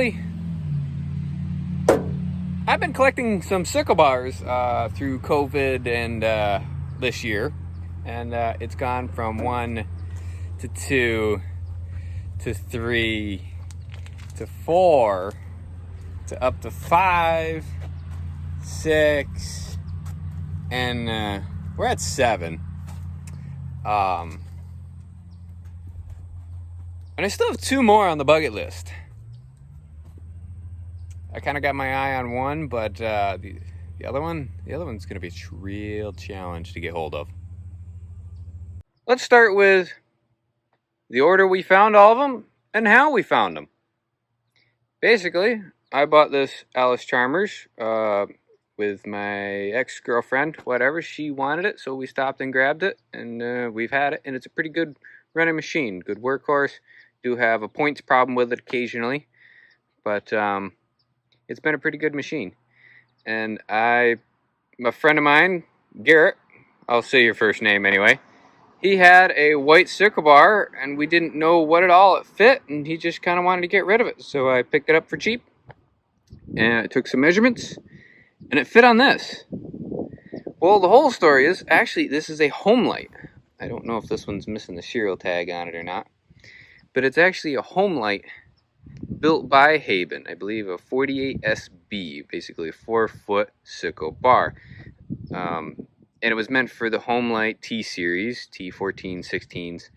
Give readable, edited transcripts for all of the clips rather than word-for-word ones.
basically, I've been collecting some Sickle Bars through COVID and this year, and it's gone from 1 to 2 to 3 to 4 to up to 5, 6, and we're at 7. And I still have 2 more on the bucket list. I kind of got my eye on one, but the other one's going to be a real challenge to get hold of. Let's start with the order we found all of them and how we found them. Basically, I bought this Alice Chalmers with my ex-girlfriend, whatever. She wanted it, so we stopped and grabbed it, and we've had it, and it's a pretty good running machine. Good workhorse. Do have a points problem with it occasionally, but it's been a pretty good machine. And a friend of mine, Garrett, I'll say your first name anyway, he had a white Sickle Bar, and we didn't know what at all it fit, and he just kind of wanted to get rid of it. So I picked it up for cheap, and I took some measurements, and it fit on this. Well, the whole story is, actually, this is a home light. I don't know if this one's missing the serial tag on it or not, but it's actually a home light built by Haben, I believe a 48SB, basically a 4-foot Sickle Bar. And it was meant for the home light T series, T14, 16s.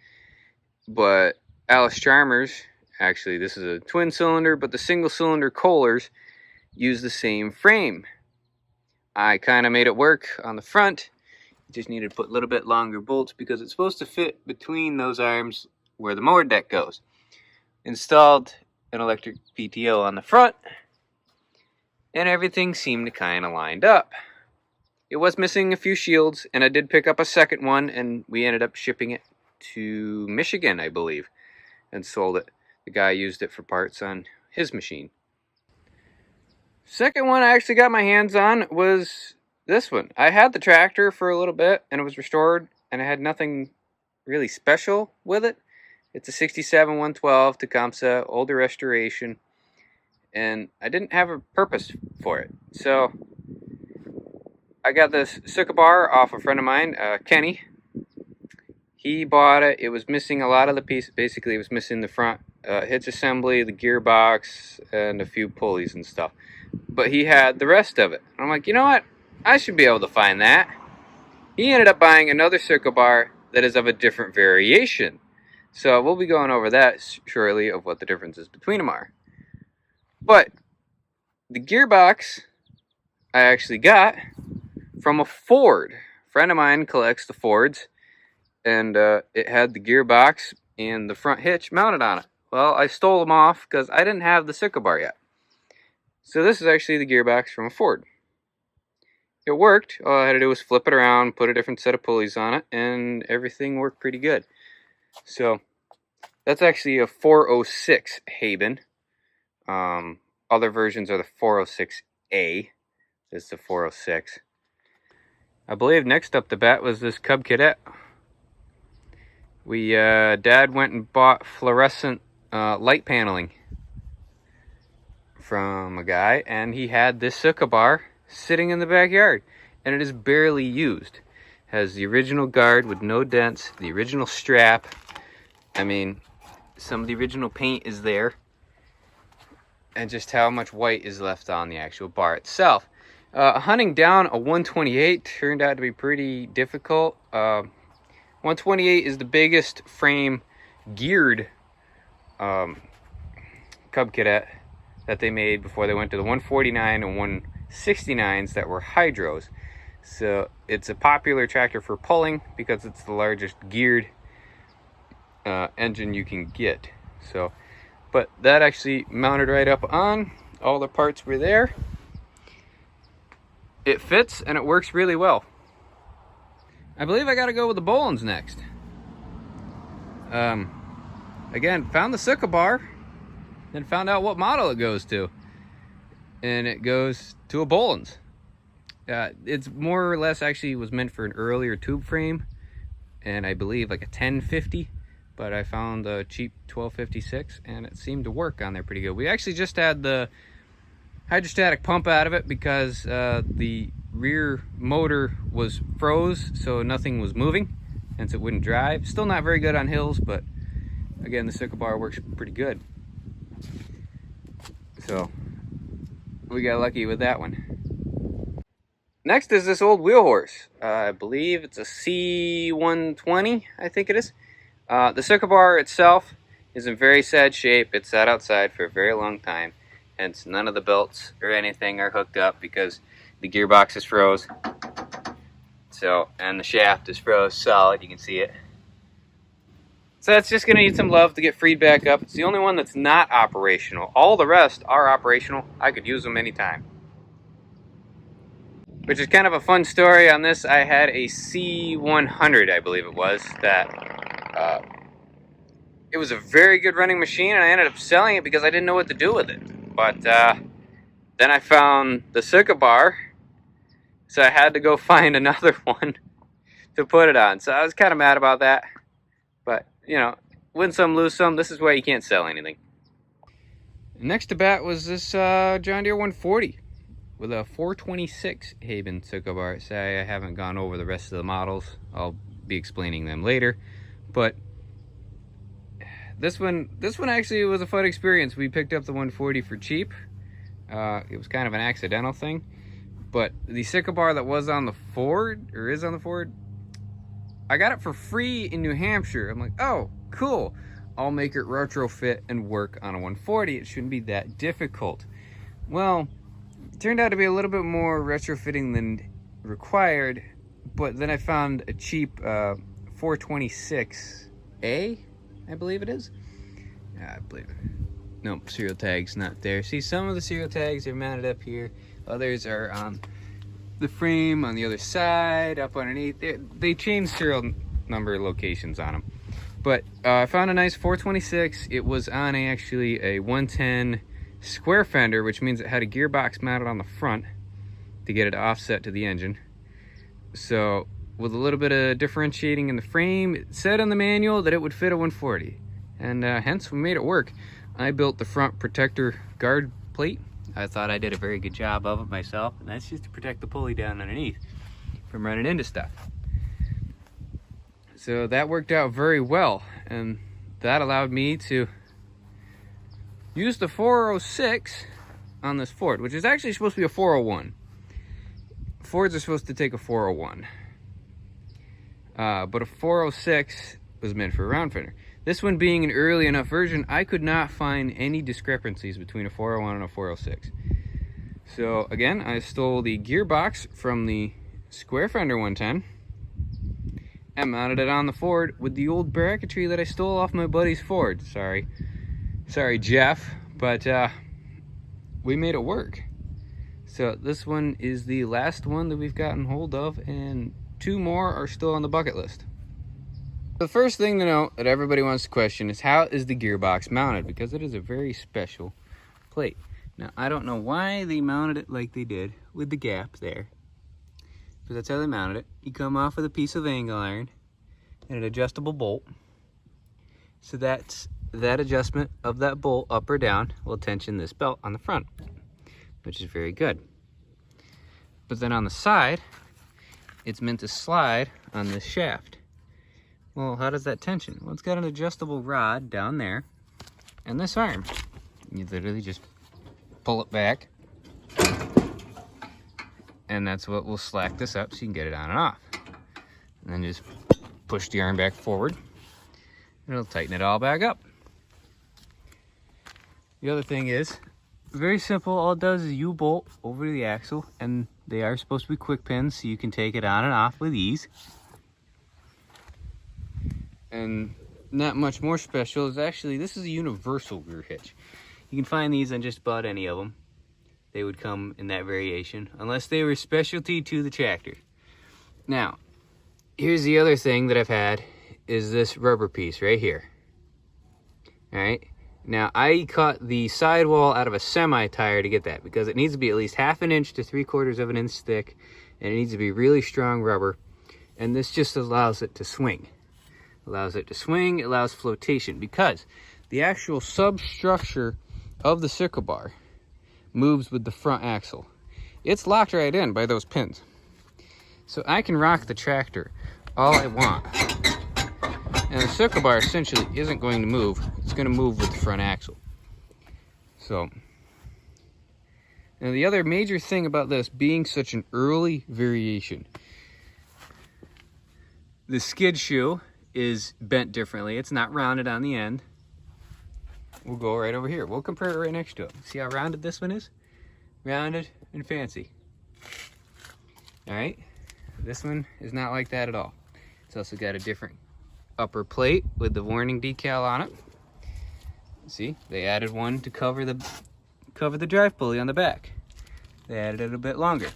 But Alice Chalmers, actually this is a twin cylinder, but the single cylinder Kohlers use the same frame. I kind of made it work on the front. Just needed to put a little bit longer bolts because it's supposed to fit between those arms where the mower deck goes. Installed an electric PTO on the front, and everything seemed to kind of lined up. It was missing a few shields, and I did pick up a second one, and we ended up shipping it to Michigan, I believe, and sold it. The guy used it for parts on his machine. Second one I actually got my hands on was this one. I had the tractor for a little bit, and it was restored, and I had nothing really special with it. It's a 67 112 Tecumseh, older restoration, and I didn't have a purpose for it. So I got this Sickle Bar off a friend of mine, Kenny. He bought it. It was missing a lot of the pieces. Basically, it was missing the front hitch assembly, the gearbox, and a few pulleys and stuff. But he had the rest of it. I'm like, you know what? I should be able to find that. He ended up buying another Sickle Bar that is of a different variation. So we'll be going over that shortly of what the differences between them are. But the gearbox I actually got from a Ford. A friend of mine collects the Fords, and it had the gearbox and the front hitch mounted on it. Well, I stole them off because I didn't have the Sickle Bar yet. So this is actually the gearbox from a Ford. It worked. All I had to do was flip it around, put a different set of pulleys on it, and everything worked pretty good. So that's actually a 406 Haben. Other versions are the 406A. This is the 406. I believe next up the bat was this Cub Cadet. Dad went and bought fluorescent light paneling from a guy, and he had this Sickle Bar sitting in the backyard, and it is barely used. Has the original guard with no dents, the original strap. I mean, some of the original paint is there, and just how much white is left on the actual bar itself. Hunting down a 128 turned out to be pretty difficult. 128 is the biggest frame geared Cub Cadet that they made before they went to the 149 and 169s that were hydros. So it's a popular tractor for pulling because it's the largest geared engine you can get. So, but that actually mounted right up on. All the parts were there. It fits and it works really well. I believe I gotta go with the Bolins next. Again, found the Sickle Bar, then found out what model it goes to. And it goes to a Bolins. It's more or less actually was meant for an earlier tube frame, and I believe like a 1050 but I found a cheap 1256 and it seemed to work on there pretty good. We actually just had the hydrostatic pump out of it because the rear motor was froze, so nothing was moving, hence it wouldn't drive. Still not very good on hills, but again, the Sickle Bar works pretty good. So we got lucky with that one. Next is this old wheel horse. I believe it's a C120, I think it is. The Sickle Bar itself is in very sad shape. It sat outside for a very long time, hence none of the belts or anything are hooked up because the gearbox is froze. So, and the shaft is froze solid, you can see it. So that's just going to need some love to get freed back up. It's the only one that's not operational. All the rest are operational. I could use them anytime. Which is kind of a fun story on this. I had a C100, I believe it was, that it was a very good running machine, and I ended up selling it because I didn't know what to do with it. But then I found the Sickle Bar, so I had to go find another one to put it on. So I was kind of mad about that. But, you know, win some, lose some. This is why you can't sell anything. Next to bat was this John Deere 140 with a 426 Haben Sickle Bar. Say I haven't gone over the rest of the models. I'll be explaining them later. But this one actually was a fun experience. We picked up the 140 for cheap. It was kind of an accidental thing. But the Sickle Bar that was on the Ford, or is on the Ford, I got it for free in New Hampshire. I'm like, oh, cool. I'll make it retrofit and work on a 140. It shouldn't be that difficult. Well, it turned out to be a little bit more retrofitting than required, but then I found a cheap 426A, I believe it is. Yeah, I believe it. Nope, serial tag's not there. See, some of the serial tags are mounted up here. Others are on the frame on the other side, up underneath. They change serial number locations on them. But I found a nice 426. It was on actually a 110 square fender, which means it had a gearbox mounted on the front to get it offset to the engine. So with a little bit of differentiating in the frame, it said on the manual that it would fit a 140. And hence we made it work. I built the front protector guard plate. I thought I did a very good job of it myself, and that's just to protect the pulley down underneath from running into stuff. So that worked out very well, and that allowed me to use the 406 on this Ford, which is actually supposed to be a 401. Fords are supposed to take a 401. But a 406 was meant for a round fender. This one being an early enough version, I could not find any discrepancies between a 401 and a 406. So again, I stole the gearbox from the square fender 110 and mounted it on the Ford with the old bracketry that I stole off my buddy's Ford. Sorry Jeff, but we made it work. So this one is the last one that we've gotten hold of, and 2 more are still on the bucket list. The first thing to note that everybody wants to question is, how is the gearbox mounted? Because it is a very special plate. Now, I don't know why they mounted it like they did with the gap there, but that's how they mounted it. You come off with a piece of angle iron and an adjustable bolt. So that adjustment of that bolt up or down will tension this belt on the front, which is very good. But then on the side, it's meant to slide on this shaft. Well, how does that tension? Well, it's got an adjustable rod down there and this arm. You literally just pull it back, and that's what will slack this up so you can get it on and off. And then just push the arm back forward, and it'll tighten it all back up. The other thing is, very simple. All it does is U-bolt over the axle, and they are supposed to be quick pins, so you can take it on and off with ease. And not much more special is actually, this is a universal rear hitch. You can find these on just about any of them. They would come in that variation, unless they were specialty to the tractor. Now, here's the other thing that I've had, is this rubber piece right here. All right. Now, I cut the sidewall out of a semi-tire to get that, because it needs to be at least 1/2 inch to 3/4 of an inch thick, and it needs to be really strong rubber, and this just allows it to swing. Allows it to swing, it allows flotation, because the actual substructure of the sickle bar moves with the front axle. It's locked right in by those pins. So I can rock the tractor all I want. And the sickle bar essentially isn't going to move. It's going to move with the front axle. So, and the other major thing about this being such an early variation, the skid shoe is bent differently. It's not rounded on the end. We'll go right over here. We'll compare it right next to it. See how rounded this one is? Rounded and fancy. All right, this one is not like that at all. It's also got a different upper plate with the warning decal on it. See, they added one to cover the drive pulley on the back. They added it a bit longer.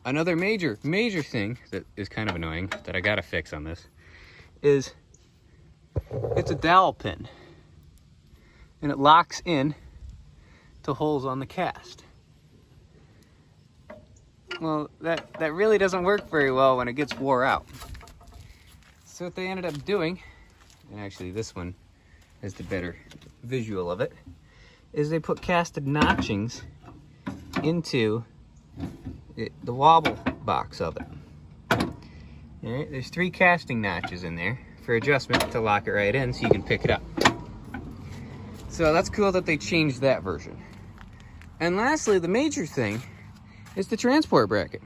Another major thing that is kind of annoying that I gotta fix on this is it's a dowel pin, and it locks in to holes on the cast. Well, that really doesn't work very well when it gets wore out. So what they ended up doing, and actually this one is the better visual of it, is they put casted notchings into the wobble box of it. All right, there's 3 casting notches in there for adjustment to lock it right in so you can pick it up. So that's cool that they changed that version. And lastly, the major thing is the transport bracket.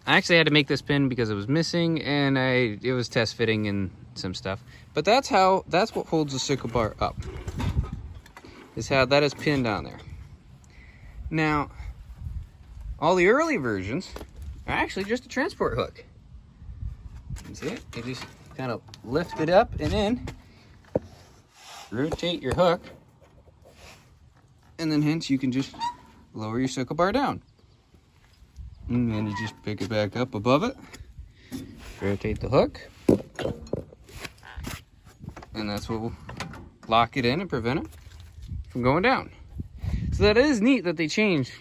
I actually had to make this pin because it was missing, and it was test fitting and some stuff. But that's what holds the sickle bar up, is how that is pinned on there. Now, all the early versions are actually just a transport hook. You see it? You just kind of lift it up and in, rotate your hook, and then hence you can just lower your sickle bar down. And then you just pick it back up above it, rotate the hook, and that's what will lock it in and prevent it from going down. So that is neat that they changed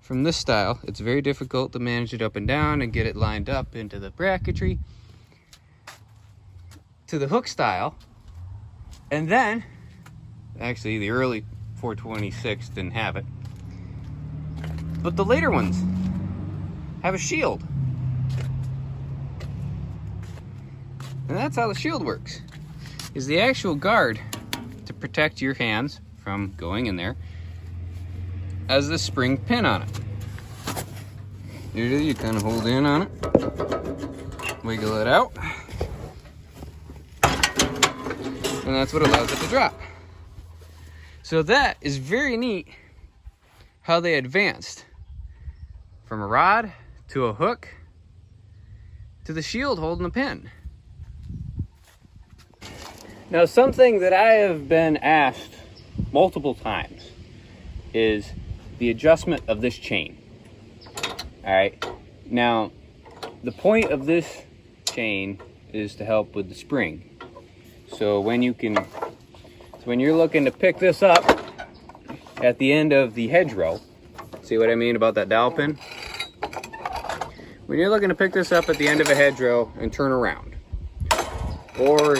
from this style. It's very difficult to manage it up and down and get it lined up into the bracketry, to the hook style. And then, actually the early 426 didn't have it, but the later ones have a shield. And that's how the shield works, is the actual guard to protect your hands from going in there as the spring pin on it. Usually you kind of hold in on it, wiggle it out, and that's what allows it to drop. So that is very neat how they advanced from a rod to a hook to the shield holding the pin. Now, something that I have been asked multiple times is the adjustment of this chain. All right, now the point of this chain is to help with the spring. So when you're looking to pick this up at the end of the hedgerow, see what I mean about that dowel pin? When you're looking to pick this up at the end of a hedgerow and turn around, or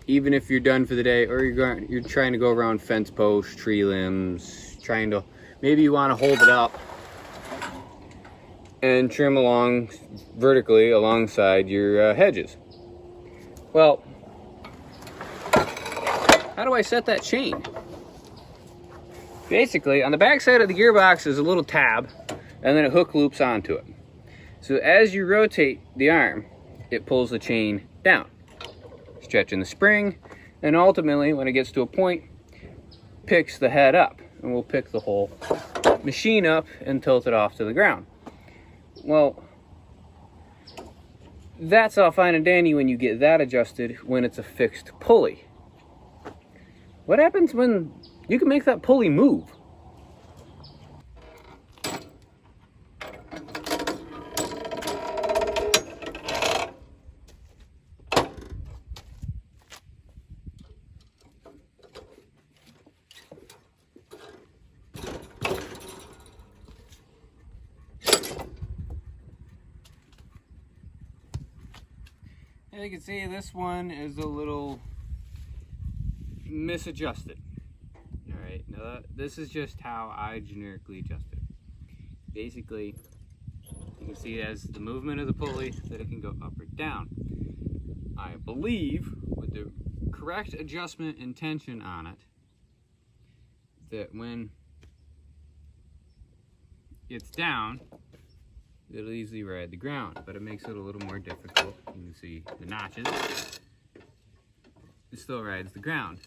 even if you're done for the day, or you're trying to go around fence posts, tree limbs, maybe you want to hold it up and trim along vertically alongside your hedges. Well, how do I set that chain? Basically, on the back side of the gearbox is a little tab, and then a hook loops onto it. So as you rotate the arm, it pulls the chain down, stretching the spring, and ultimately, when it gets to a point, picks the head up, and we'll pick the whole machine up and tilt it off to the ground. Well, that's all fine and dandy when you get that adjusted when it's a fixed pulley. What happens when you can make that pulley move? As you can see, this one is a little misadjusted. Alright, now this is just how I generically adjust it. Basically, you can see it has the movement of the pulley that it can go up or down. I believe with the correct adjustment and tension on it, that when it's down, it'll easily ride the ground, but it makes it a little more difficult. You can see the notches. It still rides the ground.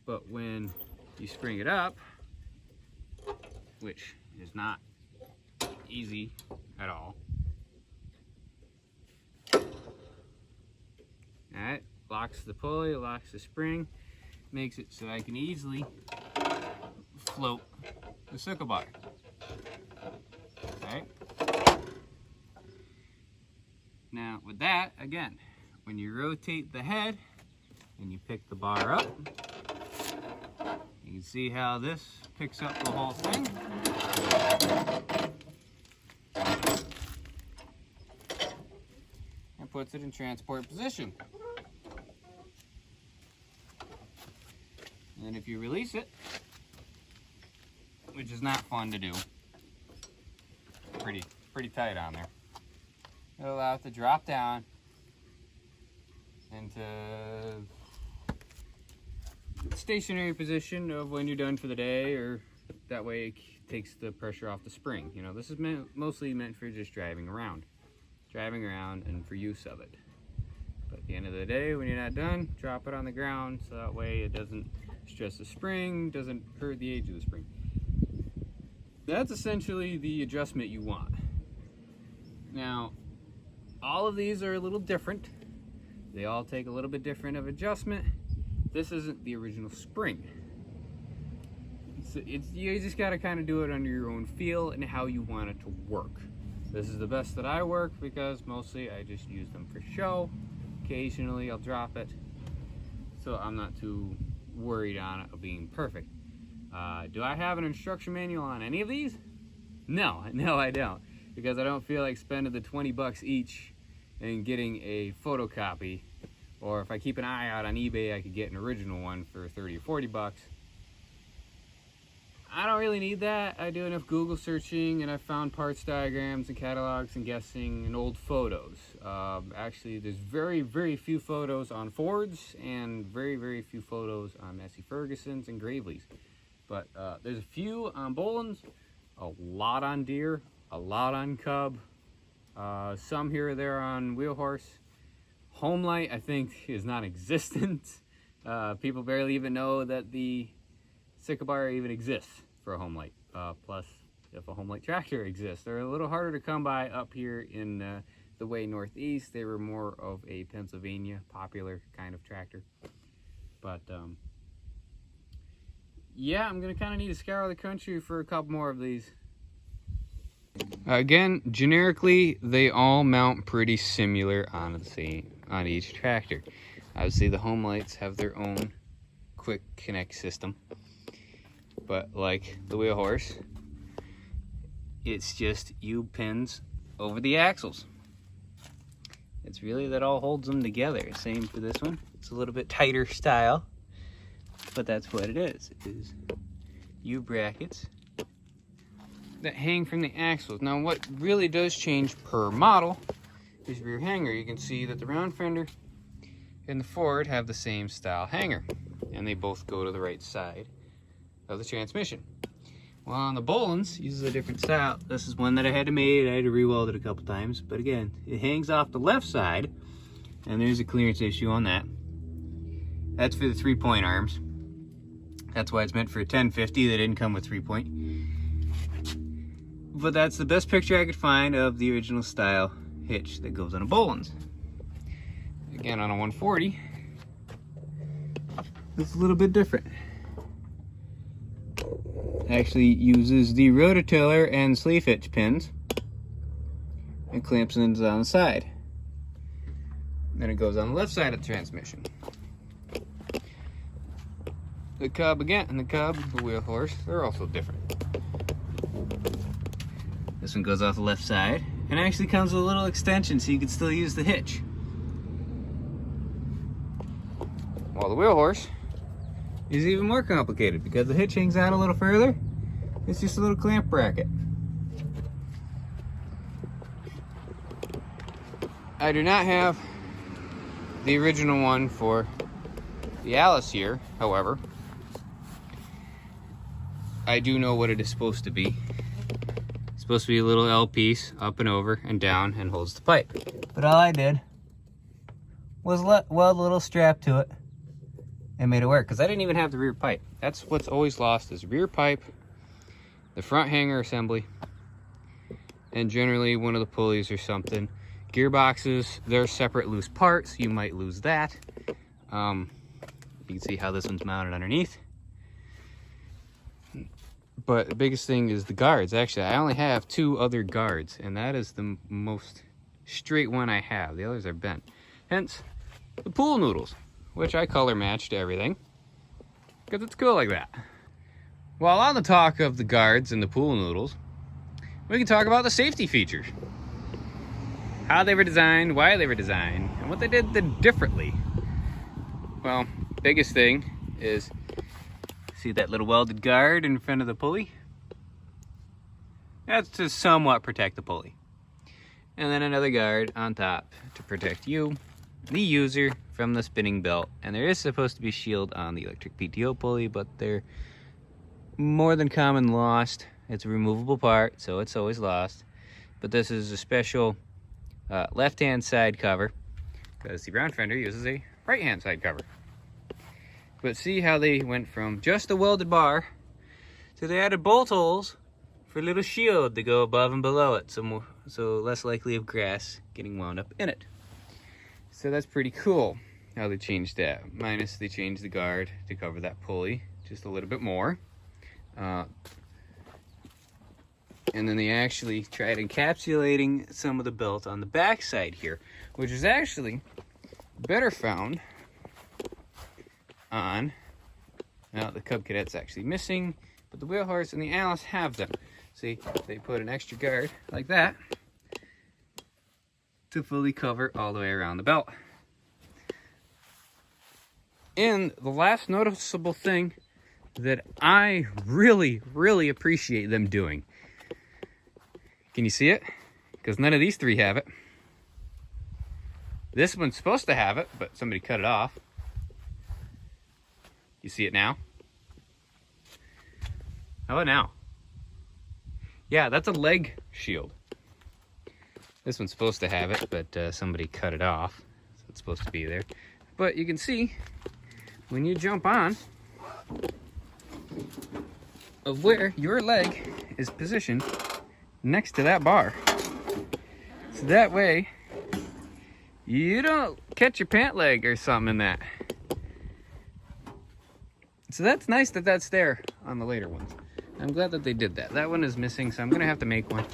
But when you spring it up, which is not easy at all, alright, locks the pulley, locks the spring, makes it so I can easily float the sickle bar. Alright. Now with that, again, when you rotate the head and you pick the bar up, you can see how this picks up the whole thing. And puts it in transport position. And then if you release it, which is not fun to do, pretty tight on there, it'll allow it to drop down into stationary position of when you're done for the day, or that way it takes the pressure off the spring. You know, this is mostly meant for just driving around and for use of it. But at the end of the day, when you're not done, drop it on the ground so that way it doesn't stress the spring, doesn't hurt the age of the spring. That's essentially the adjustment you want. Now, all of these are a little different. They all take a little bit different of adjustment. This isn't the original spring. You just gotta kind of do it under your own feel and how you want it to work. This is the best that I work because mostly I just use them for show. Occasionally I'll drop it, so I'm not too worried on it being perfect. Do I have an instruction manual on any of these? No, I don't, because I don't feel like spending the 20 bucks each and getting a photocopy, or if I keep an eye out on eBay, I could get an original one for 30 or 40 bucks. I don't really need that. I do enough Google searching, and I found parts diagrams and catalogs and guessing and old photos. Actually, there's very few photos on Fords and very few photos on Massey Fergusons and Graveleys. But there's a few on Bolins, a lot on Deere, a lot on Cub, some here or there on Wheel Horse. Homelight, I think, is non-existent. People barely even know that the Sickle Bar even exists for a Homelight. Plus, if a Homelight tractor exists, they're a little harder to come by up here in the way northeast. They were more of a Pennsylvania popular kind of tractor. But yeah, I'm gonna kind of need to scour the country for a couple more of these. Again, generically, they all mount pretty similar on each tractor. Obviously, the Homelights have their own quick connect system, but like the Wheel Horse, it's just U-pins over the axles. It's really that all holds them together. Same for this one. It's a little bit tighter style, but that's what it is. It is U-brackets that hang from the axles. Now, what really does change per model is rear hanger. You can see that the round fender and the Ford have the same style hanger, and they both go to the right side of the transmission. Well, on the Bolins, uses a different style. This is one that I had to make. I had to re-weld it a couple times, but again, it hangs off the left side, and there's a clearance issue on that. That's for the 3-point arms. That's why it's meant for a 1050. They didn't come with 3-point. But that's the best picture I could find of the original style hitch that goes on a Bolins. Again, on a 140, it's a little bit different. Actually uses the rototiller and sleeve hitch pins and clamps it on the side. Then it goes on the left side of the transmission. The Cub, again, and the Cub, the Wheel Horse, they're also different. This one goes off the left side. and actually comes with a little extension so you can still use the hitch. While the wheel horse is even more complicated because the hitch hangs out a little further. It's just a little clamp bracket. I do not have the original one for the Alice here, however. I do know what it is supposed to be. It's supposed to be a little L piece up and over and down and holds the pipe. But all I did was weld a little strap to it and made it work, because I didn't even have the rear pipe. That's what's always lost, is rear pipe, the front hanger assembly, and generally one of the pulleys or something. Gearboxes, they're separate loose parts. You might lose that. You can see how this one's mounted underneath. But the biggest thing is the guards. Actually, I only have 2 other guards, and that is the most straight one I have. The others are bent. Hence, the pool noodles, which I color match to everything, because it's cool like that. While on the talk of the guards and the pool noodles, we can talk about the safety features. How they were designed, why they were designed, and what they did differently. Well, biggest thing is, see that little welded guard in front of the pulley? That's to somewhat protect the pulley. And then another guard on top to protect you, the user, from the spinning belt. And there is supposed to be a shield on the electric PTO pulley, but they're more than common lost. It's a removable part, so it's always lost. But this is a special left-hand side cover, because the round fender uses a right-hand side cover. But see how they went from just a welded bar to they added bolt holes for a little shield to go above and below it, so less likely of grass getting wound up in it. So that's pretty cool how they changed that. Minus they changed the guard to cover that pulley just a little bit more. And then they actually tried encapsulating some of the belt on the back side here, which is actually better found on, now the Cub Cadet's actually missing, but the Wheel Horse and the Alice have them. See, they put an extra guard like that to fully cover all the way around the belt. And the last noticeable thing that I really, really appreciate them doing. Can you see it? Because none of these 3 have it. This one's supposed to have it, but somebody cut it off. You see it now? How about now? Yeah, that's a leg shield. This one's supposed to have it, but somebody cut it off. So it's supposed to be there. But you can see, when you jump on, of where your leg is positioned next to that bar. So that way, you don't catch your pant leg or something in that. So that's nice that that's there on the later ones. I'm glad that they did that. That one is missing, so I'm gonna have to make one.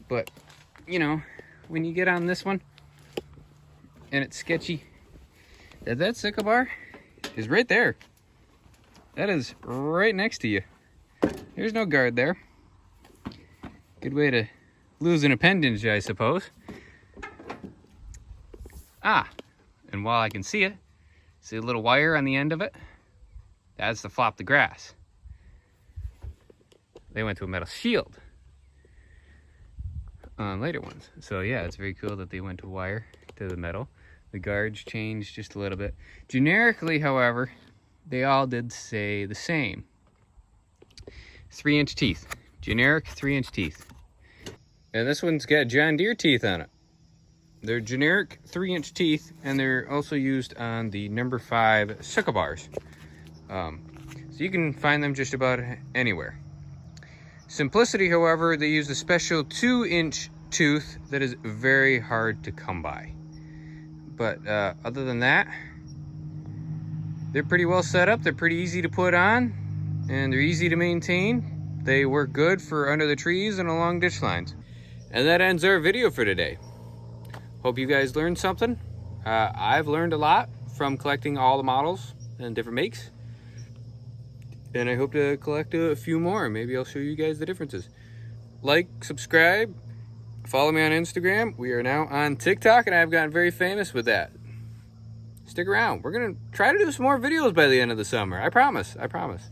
But, you know, when you get on this one, and it's sketchy, that Sickle Bar is right there. That is right next to you. There's no guard there. Good way to lose an appendage, I suppose. Ah, and while I can see it, see a little wire on the end of it? That's to flop the grass. They went to a metal shield on later ones. So yeah, it's very cool that they went to wire to the metal. The guards changed just a little bit. Generically, however, they all did say the same. 3-inch teeth. Generic 3-inch teeth. And this one's got John Deere teeth on it. They're generic 3-inch teeth, and they're also used on the number 5 Sickle Bars. So you can find them just about anywhere. Simplicity, however, they use a special 2-inch tooth that is very hard to come by. But other than that, they're pretty well set up. They're pretty easy to put on, and they're easy to maintain. They work good for under the trees and along ditch lines. And that ends our video for today. Hope you guys learned something. I've learned a lot from collecting all the models and different makes. And I hope to collect a few more. Maybe I'll show you guys the differences. Like, subscribe, Follow me on Instagram. We are now on TikTok, and I've gotten very famous with that. Stick around. We're going to try to do some more videos by the end of the summer. I promise. I promise.